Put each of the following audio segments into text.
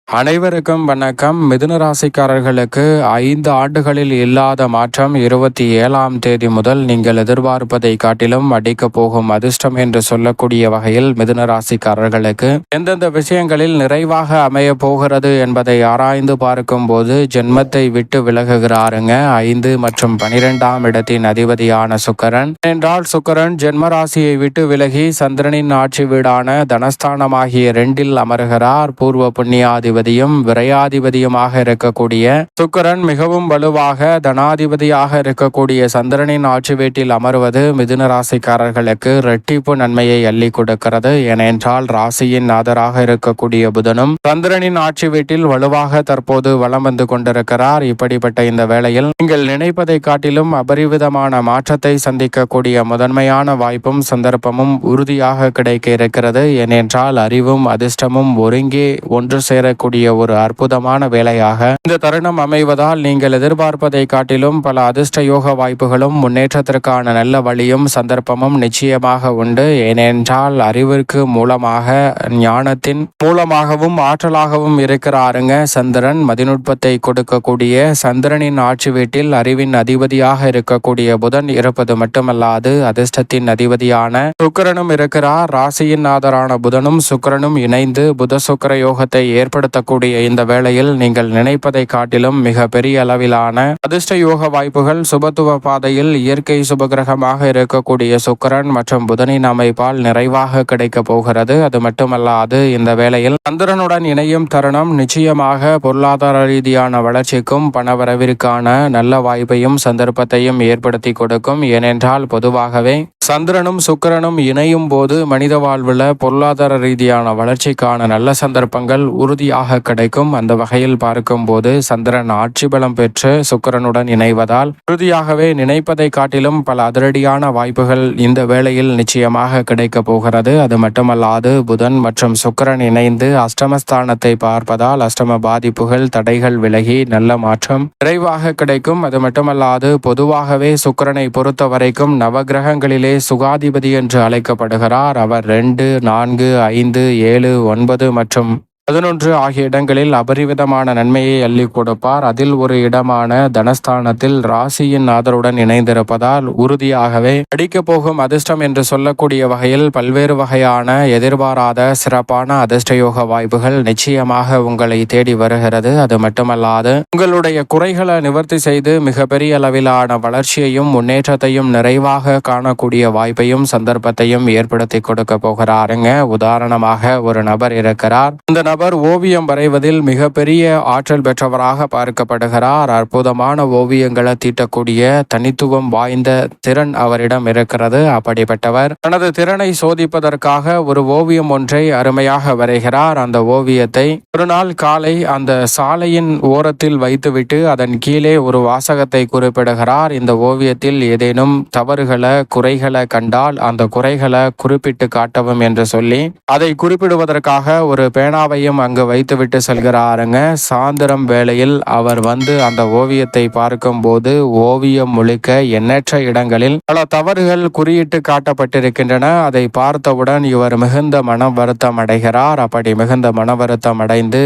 அனைவருக்கும் வணக்கம். மிதுன ராசிக்காரர்களுக்கு 5 ஆண்டுகளில் இல்லாத மாற்றம் 27ஆம் தேதி முதல் நீங்கள் எதிர்பார்ப்பதை காட்டிலும் அடிக்க போகும் அதிர்ஷ்டம் என்று சொல்லக்கூடிய வகையில் மிதுன ராசிக்காரர்களுக்கு எந்தெந்த விஷயங்களில் நிறைவாக அமைய போகிறது என்பதை ஆராய்ந்து பார்க்கும் போது ஜென்மத்தை விட்டு விலகுகிறாருங்க 5 மற்றும் 12ஆம் இடத்தின் அதிபதியான சுக்கிரன். என்றால் சுக்கிரன் ஜென்ம ராசியை விட்டு விலகி சந்திரனின் ஆட்சி வீடான தனஸ்தானமாகிய 2இல் அமர்கிறார். பூர்வ புண்ணியாதிபதியும் விரையாதிபதியுமாக இருக்கக்கூடிய சுக்கிரன் மிகவும் வலுவாக தனாதிபதியாக இருக்கக்கூடிய சந்திரனின் ஆட்சி வீட்டில் அமர்வது மிதுன ராசிக்காரர்களுக்கு இரட்டிப்பு நன்மையை அள்ளி கொடுக்கிறது. ஏனென்றால் ராசியின் நாதராக இருக்கக்கூடிய புதனும் சந்திரனின் ஆட்சி வீட்டில் வலுவாக தற்போது வலம் வந்து கொண்டிருக்கிறார். இப்படிப்பட்ட இந்த வேளையில் நீங்கள் நினைப்பதை காட்டிலும் அபரிவிதமான மாற்றத்தை சந்திக்கக்கூடிய முதன்மையான வாய்ப்பும் சந்தர்ப்பமும் உறுதியாக கிடைக்க இருக்கிறது. ஏனென்றால் அறிவும் அதிர்ஷ்டமும் ஒருங்கே ஒன்று சேரக்கூடிய ஒரு அற்புதமான வேலையாக இந்த தருணம் அமைவதால் நீங்கள் எதிர்பார்ப்பதை காட்டிலும் பல அதிர்ஷ்ட யோக வாய்ப்புகளும் முன்னேற்றத்திற்கான நல்ல வழியும் சந்தர்ப்பமும் நிச்சயமாக உண்டு. ஏனென்றால் அறிவிற்கு மூலமாக ஞானத்தின் மூலமாகவும் ஆற்றலாகவும் இருக்கிறாருங்க சந்திரன். மதிநுட்பத்தை கொடுக்கக்கூடிய சந்திரனின் ஆட்சி வீட்டில் அறிவின் அதிபதியாக இருக்கக்கூடிய புதன் இருப்பது மட்டுமல்லாது அதிர்ஷ்டத்தின் அதிபதியான சுக்கிரனும் இருக்கிறார். ராசியின் நாதரான புதனும் சுக்கிரனும் இணைந்து புத சுக்கிர யோகத்தை ஏற்படுத்தக்கூடிய இந்த வேளையில் நீங்கள் நினைப்பதை காட்டிலும் மிக பெரிய அளவிலான அதிர்ஷ்ட யோக வாய்ப்புகள் சுபத்துவ பாதையில் இயற்கை சுபகிரகமாக இருக்கக்கூடிய சுக்கிரன் மற்றும் புதனின் அமைப்பால் நிறைவாக கிடைக்க போகிறது. அது மட்டுமல்லாது இந்த வேளையில் சந்திரனுடன் இணையும் தருணம் நிச்சயமாக பொருளாதார ரீதியான வளர்ச்சிக்கும் பணவரவிற்கான நல்ல வாய்ப்பையும் சந்தர்ப்பத்தையும் ஏற்படுத்தி கொடுக்கும். ஏனென்றால் பொதுவாகவே சந்திரனும் சுக்கிரனும் இணையும் போது மனித வாழ்வில் பொருளாதார ரீதியான வளர்ச்சிக்கான நல்ல சந்தர்ப்பங்கள் உறுதியாக கிடைக்கும். அந்த வகையில் பார்க்கும் போது சந்திரன் ஆட்சி பலம் பெற்று சுக்கிரனுடன் இணைவதால் உறுதியாகவே நினைப்பதை காட்டிலும் பல அதிரடியான வாய்ப்புகள் இந்த வேளையில் நிச்சயமாக கிடைக்க போகிறது. அது மட்டுமல்லாது புதன் மற்றும் சுக்கிரன் இணைந்து அஷ்டமஸ்தானத்தை பார்ப்பதால் அஷ்டம பாதிப்புகள் தடைகள் விலகி நல்ல மாற்றம் விரைவாக கிடைக்கும். அது மட்டுமல்லாது பொதுவாகவே சுக்கிரனை பொறுத்த வரைக்கும் நவகிரகங்களிலே சுகாதிபதி என்று அழைக்கப்படுகிறார். அவர் 2, 4, 5, 7, 9 மற்றும் 11 ஆகிய இடங்களில் அபரிவிதமான நன்மையை அள்ளி கொடுப்பார். அதில் ஒரு இடமான தனஸ்தானத்தில் ராசியின் ஆதரவுடன் இணைந்திருப்பதால் உறுதியாகவே அடிக்கப் போகும் அதிர்ஷ்டம் என்று சொல்லக்கூடிய வகையில் பல்வேறு வகையான எதிர்பாராத சிறப்பான அதிர்ஷ்டயோக வாய்ப்புகள் நிச்சயமாக உங்களை தேடி வருகிறது. அது மட்டுமல்லாது உங்களுடைய குறைகளை நிவர்த்தி செய்து மிகப்பெரிய அளவிலான வளர்ச்சியையும் முன்னேற்றத்தையும் நிறைவாக காணக்கூடிய வாய்ப்பையும் சந்தர்ப்பத்தையும் ஏற்படுத்தி கொடுக்க போகிறாருங்க. உதாரணமாக ஒரு நபர் இருக்கிறார். இந்த நபர் ஓவியம் வரைவதில் மிகப்பெரிய ஆற்றல் பெற்றவராக பார்க்கப்படுகிறார். அற்புதமான ஓவியங்களை தீட்டக்கூடிய தனித்துவம் வாய்ந்த திறன் அவரிடம் இருக்கிறது. அப்படிப்பட்டவர் தனது திறனை சோதிப்பதற்காக ஒரு ஓவியம் ஒன்றை அருமையாக வரைகிறார். அந்த ஓவியத்தை ஒரு நாள் காலை அந்த சாலையின் ஓரத்தில் வைத்துவிட்டு அதன் கீழே ஒரு வாசகத்தை குறிப்பிடுகிறார். இந்த ஓவியத்தில் ஏதேனும் தவறுகளை குறைகளை கண்டால் அந்த குறைகளை குறிப்பிட்டு காட்டவும் என்று சொல்லி அதை குறிப்பிடுவதற்காக ஒரு பேனாவை அங்கு வைத்துவிட்டு செல்கிறாருங்க. சாயந்தரம் வேளையில் அவர் வந்து அந்த ஓவியத்தை பார்க்கும் போது ஓவியம் முழுக்க எண்ணற்ற இடங்களில் பல தவறுகள் குறியிட்டு காட்டப்பட்டிருக்கின்றன. அதை பார்த்தவுடன் இவர் மிகுந்த மன வருத்தம் அடைகிறார். அப்படி மிகுந்த மன வருத்தம் அடைந்து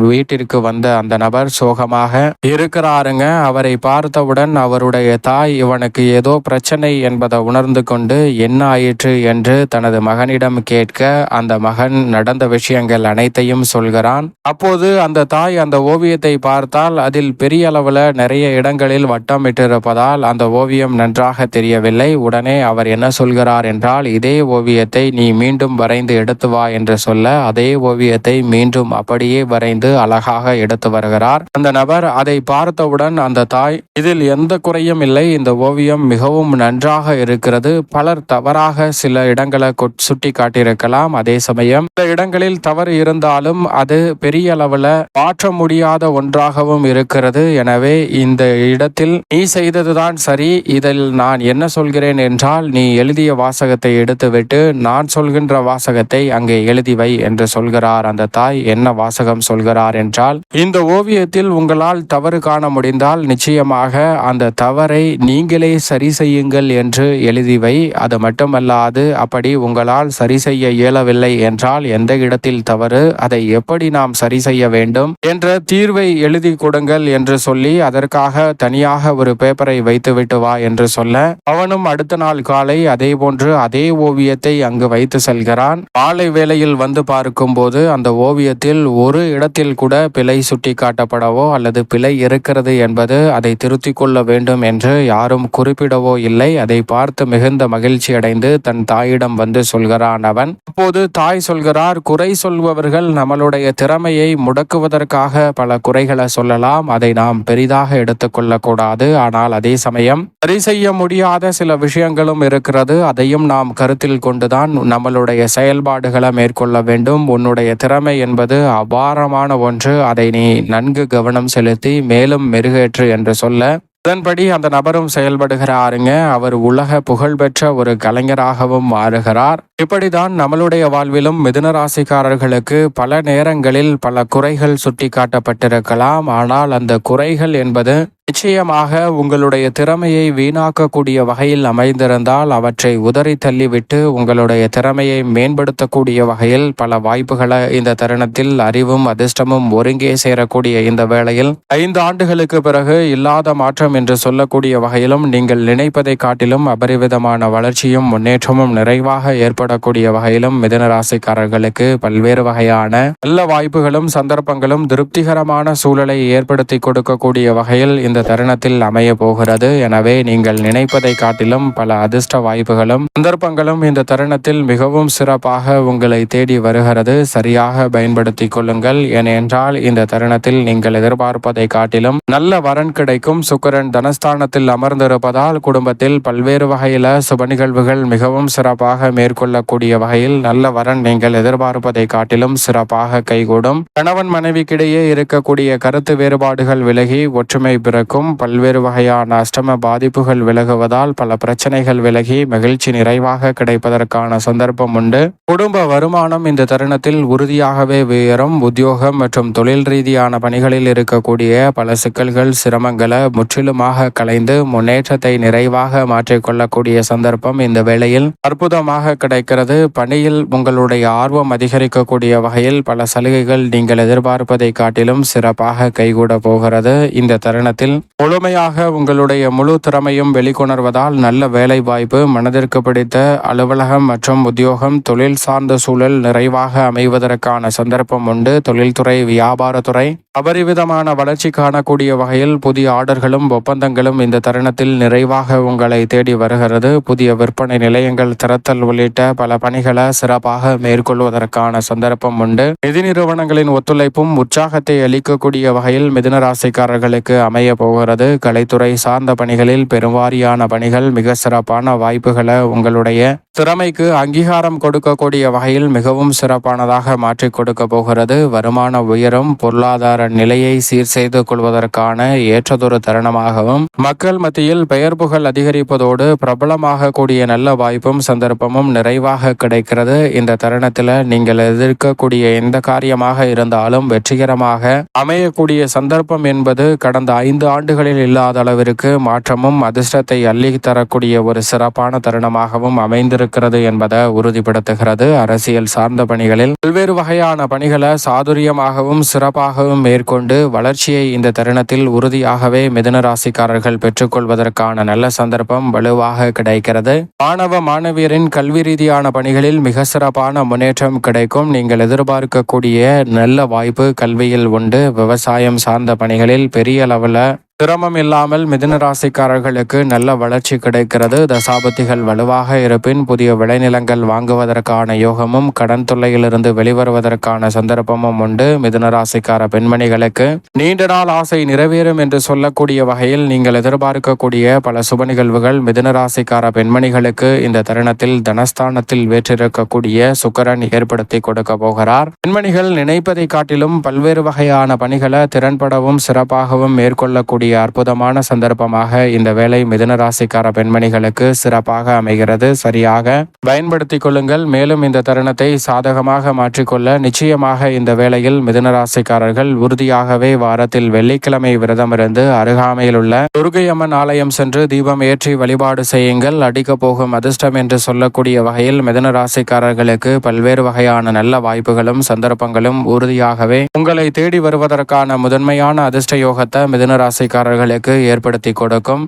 வீட்டிற்கு வந்த அந்த நபர் சோகமாக இருக்கிறாருங்க. அவரை பார்த்தவுடன் அவருடைய தாய் இவனுக்கு ஏதோ பிரச்சனை என்பதை உணர்ந்து கொண்டு என்ன ஆயிற்று என்று தனது மகனிடம் கேட்க அந்த மகன் நடந்த விஷயங்கள் அனைத்தையும் சொல்கிறான். அப்போது அந்த தாய் அந்த ஓவியத்தை பார்த்தால் அதில் பெரிய அளவில் நிறைய இடங்களில் வட்டமிட்டிருப்பதால் அந்த ஓவியம் நன்றாக தெரியவில்லை. உடனே அவர் என்ன சொல்கிறார் என்றால், இதே ஓவியத்தை நீ மீண்டும் வரைந்து எடுத்து வா என்று சொல்ல அதே ஓவியத்தை மீண்டும் அப்படியே வரைந்து அழகாக எடுத்து வருகிறார் அந்த நபர். அதை பார்த்தவுடன் அந்த தாய் இதில் எந்த குறையும் இல்லை, இந்த ஓவியம் மிகவும் நன்றாக இருக்கிறது, பலர் தவறாக சில இடங்களை சுட்டி காட்டியிருக்கலாம், அதே சமயம் சில இடங்களில் தவறு இருந்தாலும் அது பெரிய அளவில் மாற்ற முடியாத ஒன்றாகவும் இருக்கிறது. எனவே இந்த இடத்தில் நீ செய்ததுதான் சரி, இதில் நான் என்ன சொல்கிறேன் என்றால் நீ எழுதிய வாசகத்தை எடுத்துவிட்டு நான் சொல்கின்ற வாசகத்தை அங்கே எழுதி வை என்று சொல்கிறார் அந்த தாய். என்ன வாசகம் சொல்கிறார் என்றால், இந்த ஓவியத்தில் உங்களால் தவறு காண முடிந்தால் நிச்சயமாக அந்த தவறை நீங்களே சரி செய்யுங்கள் என்று எழுதி வை. அது மட்டுமல்லாது அப்படி உங்களால் சரி செய்ய இயலவில்லை என்றால் எந்த இடத்தில் தவறு அதை எப்படி நாம் சரி செய்ய வேண்டும் என்ற தீர்வை எழுதி கொடுங்கள் என்று சொல்லி அதற்காக தனியாக ஒரு பேப்பரை வைத்துவிட்டு வா என்று சொல்ல அவனும் அடுத்த நாள் காலை அதே போன்று அதே ஓவியத்தை அங்கு வைத்து செல்கிறான். மாலை வேளையில் வந்து பார்க்கும் போது அந்த ஓவியத்தில் ஒரு இடத்தில் கூட பிழை சுட்டி காட்டப்படவோ அல்லது பிழை இருக்கிறது என்பது அதை திருத்திக் கொள்ள வேண்டும் என்று யாரும் குறிப்பிடவோ இல்லை. அதை பார்த்து மிகுந்த மகிழ்ச்சி அடைந்து தன் தாயிடம் வந்து சொல்கிறான் அவன். அப்போது தாய் சொல்கிறார், குறை சொல்பவர்கள் நம்மளுடைய திறமையை முடக்குவதற்காக பல குறைகளை சொல்லலாம், அதை நாம் பெரிதாக எடுத்துக்கொள்ளக்கூடாது. ஆனால் அதே சமயம் சரி செய்ய முடியாத சில விஷயங்களும் இருக்கிறது, அதையும் நாம் கருத்தில் கொண்டுதான் நம்மளுடைய செயல்பாடுகளை மேற்கொள்ள வேண்டும். உன்னுடைய திறமை என்பது அபாரமான ஒன்று, அதை நீ நன்கு கவனம் செலுத்தி மேலும் மெருகேற்று என்று சொல்ல அதன்படி அந்த நபரும் செயல்படுகிறாருங்க. அவர் உலக புகழ்பெற்ற ஒரு கலைஞராகவும் மாறுகிறார். இப்படிதான் நம்மளுடைய வாழ்விலும் மிதுன ராசிக்காரர்களுக்கு பல நேரங்களில் பல குறைகள் சுட்டி காட்டப்பட்டிருக்கலாம். ஆனால் அந்த குறைகள் என்பது நிச்சயமாக உங்களுடைய திறமையை வீணாக்கக்கூடிய வகையில் அமைந்திருந்தால் அவற்றை உதறி தள்ளிவிட்டு உங்களுடைய திறமையை மேம்படுத்தக்கூடிய வகையில் பல வாய்ப்புகளை இந்த தருணத்தில் அறிவும் அதிர்ஷ்டமும் ஒருங்கே சேரக்கூடிய இந்த வேளையில் 5 ஆண்டுகளுக்கு பிறகு இல்லாத மாற்றம் என்று சொல்லக்கூடிய வகையிலும் நீங்கள் நினைப்பதை காட்டிலும் அபரிவிதமான வளர்ச்சியும் முன்னேற்றமும் நிறைவாக ஏற்படக்கூடிய வகையிலும் மிதுன ராசிக்காரர்களுக்கு பல்வேறு வகையான நல்ல வாய்ப்புகளும் சந்தர்ப்பங்களும் திருப்திகரமான சூழலை ஏற்படுத்தி கொடுக்கக்கூடிய வகையில் இந்த தருணத்தில் அமைய போகிறது. எனவே நீங்கள் நினைப்பதை காட்டிலும் பல அதிர்ஷ்ட வாய்ப்புகளும் சந்தர்ப்பங்களும் இந்த தருணத்தில் மிகவும் சிறப்பாக உங்களை தேடி வருகிறது. சரியாக பயன்படுத்திக் கொள்ளுங்கள். ஏனென்றால் இந்த தருணத்தில் நீங்கள் எதிர்பார்ப்பதை காட்டிலும் நல்ல வரன் கிடைக்கும். சுக்கிரன் தனஸ்தானத்தில் அமர்ந்திருப்பதால் குடும்பத்தில் பல்வேறு வகையில சுப நிகழ்வுகள் மிகவும் சிறப்பாக மேற்கொள்ளக்கூடிய வகையில் நல்ல வரன் நீங்கள் எதிர்பார்ப்பதை காட்டிலும் சிறப்பாக கைகூடும். கணவன் மனைவிக்கிடையே இருக்கக்கூடிய கருத்து வேறுபாடுகள் விலகி ஒற்றுமை பிறக்கும். பல்வேறு வகையான அஷ்டம பாதிப்புகள் விலகுவதால் பல பிரச்சனைகள் விலகி மகிழ்ச்சி நிறைவாக கிடைப்பதற்கான சந்தர்ப்பம் உண்டு. குடும்ப வருமானம் இந்த தருணத்தில் உறுதியாகவே உயரும். உத்தியோகம் மற்றும் தொழில் ரீதியான பணிகளில் இருக்கக்கூடிய பல சிக்கல்கள் சிரமங்களை முற்றிலுமாக கலைந்து முன்னேற்றத்தை நிறைவாக மாற்றிக்கொள்ளக்கூடிய சந்தர்ப்பம் இந்த வேளையில் அற்புதமாக கிடைக்கிறது. பணியில் உங்களுடைய ஆர்வம் அதிகரிக்கக்கூடிய வகையில் பல சலுகைகள் நீங்கள் எதிர்பார்ப்பதை காட்டிலும் சிறப்பாக கைகூட போகிறது. இந்த தருணத்தில் முழுமையாக உங்களுடைய முழு திறமையும் வெளிக்கொணர்வதால் நல்ல வேலை வாய்ப்பு, மனதிற்கு பிடித்த அலுவலகம் மற்றும் உத்தியோகம், தொழில் சார்ந்த சூழல் நிறைவாக அமைவதற்கான சந்தர்ப்பம் உண்டு. தொழில்துறை, வியாபாரத்துறை அபரிவிதமான வளர்ச்சி காணக்கூடிய வகையில் புதிய ஆர்டர்களும் ஒப்பந்தங்களும் இந்த தருணத்தில் நிறைவாக உங்களை தேடி வருகிறது. புதிய விற்பனை நிலையங்கள் திறத்தல் உள்ளிட்ட பல பணிகளை சிறப்பாக மேற்கொள்வதற்கான சந்தர்ப்பம் உண்டு. நிதி நிறுவனங்களின் ஒத்துழைப்பும் உற்சாகத்தை அளிக்கக்கூடிய வகையில் மிதுன ராசிக்காரர்களுக்கு அமைய போகிறது. கலைத்துறை சார்ந்த பணிகளில் பெருவாரியான பணிகள் மிக சிறப்பான வாய்ப்புகளை உங்களுடைய திறமைக்கு அங்கீகாரம் கொடுக்கக்கூடிய வகையில் மிகவும் சிறப்பானதாக மாற்றிக் கொடுக்க போகிறது. வருமான உயரும். பொருளாதார நிலையை சீர் செய்து கொள்வதற்கான ஏற்றதொரு தருணமாகவும் மக்கள் மத்தியில் பெயர் புகழ் அதிகரிப்பதோடு பிரபலமாக கூடிய நல்ல வாய்ப்பும் சந்தர்ப்பமும் நிறைவாக கிடைக்கிறது. இந்த தருணத்தில் நீங்கள் எதிர்க்கக்கூடிய எந்த காரியமாக இருந்தாலும் வெற்றிகரமாக அமையக்கூடிய சந்தர்ப்பம் என்பது கடந்த 5 ஆண்டுகளில் இல்லாத அளவிற்கு மாற்றமும் அதிர்ஷ்டத்தை அள்ளி தரக்கூடிய ஒரு சிறப்பான தருணமாகவும் அமைந்திருக்கிறது என்பதை உறுதிப்படுத்துகிறது. அரசியல் சார்ந்த பணிகளில் பல்வேறு வகையான பணிகளை சாதுரியமாகவும் சிறப்பாகவும் மேற்கொண்டு வளர்ச்சியை இந்த தருணத்தில் உறுதியாகவே மிதுன ராசிக்காரர்கள் பெற்றுக்கொள்வதற்கான நல்ல சந்தர்ப்பம் வலுவாக கிடைக்கிறது. மாணவ மாணவியரின் கல்வி ரீதியான பணிகளில் மிக சிறப்பான முன்னேற்றம் கிடைக்கும். நீங்கள் எதிர்பார்க்கக்கூடிய நல்ல வாய்ப்பு கல்வியில் உண்டு. விவசாயம் சார்ந்த பணிகளில் பெரிய அளவில் சிரமம் இல்லாமல் மிதுன ராசிக்காரர்களுக்கு நல்ல வளர்ச்சி கிடைக்கிறது. தசாபதிகள் வலுவாக இருப்பின் புதிய விளைநிலங்கள் வாங்குவதற்கான யோகமும் கடன் தொல்லையிலிருந்து வெளிவருவதற்கான சந்தர்ப்பமும் உண்டு. மிதுன ராசிக்கார பெண்மணிகளுக்கு நீண்ட நாள் ஆசை நிறைவேறும் என்று சொல்லக்கூடிய வகையில் நீங்கள் எதிர்பார்க்கக்கூடிய பல சுப நிகழ்வுகள் மிதுன ராசிக்கார பெண்மணிகளுக்கு இந்த தருணத்தில் தனஸ்தானத்தில் வேற்றிருக்கக்கூடிய சுக்கிரன் ஏற்படுத்தி கொடுக்க போகிறார். பெண்மணிகள் நினைப்பதை காட்டிலும் பல்வேறு வகையான பணிகளை திறன்படவும் சிறப்பாகவும் மேற்கொள்ளக்கூடிய சொல்லக்கூடிய அற்புதமான சந்தர்ப்பமாக இந்த வேலை மிதுன ராசிக்கார பெண்மணிகளுக்கு சிறப்பாக அமைகிறது. சரியாக பயன்படுத்திக் கொள்ளுங்கள். மேலும் இந்த தருணத்தை சாதகமாக மாற்றிக்கொள்ள நிச்சயமாக இந்த வேளையில் மிதுன ராசிக்காரர்கள் உறுதியாகவே வாரத்தில் வெள்ளிக்கிழமை விரதம் இருந்து அருகாமையில் உள்ள துர்க்கை அம்மன் ஆலயம் சென்று தீபம் ஏற்றி வழிபாடு செய்யுங்கள். அடிக்க போகும் அதிர்ஷ்டம் என்று சொல்லக்கூடிய வகையில் மிதுன ராசிக்காரர்களுக்கு பல்வேறு வகையான நல்ல வாய்ப்புகளும் சந்தர்ப்பங்களும் உறுதியாகவே உங்களை தேடி வருவதற்கான முதன்மையான அதிர்ஷ்ட யோகத்தை மிதுன ராசிக்காரர்களுக்கு ஏற்படுத்தி கொடுக்கும்.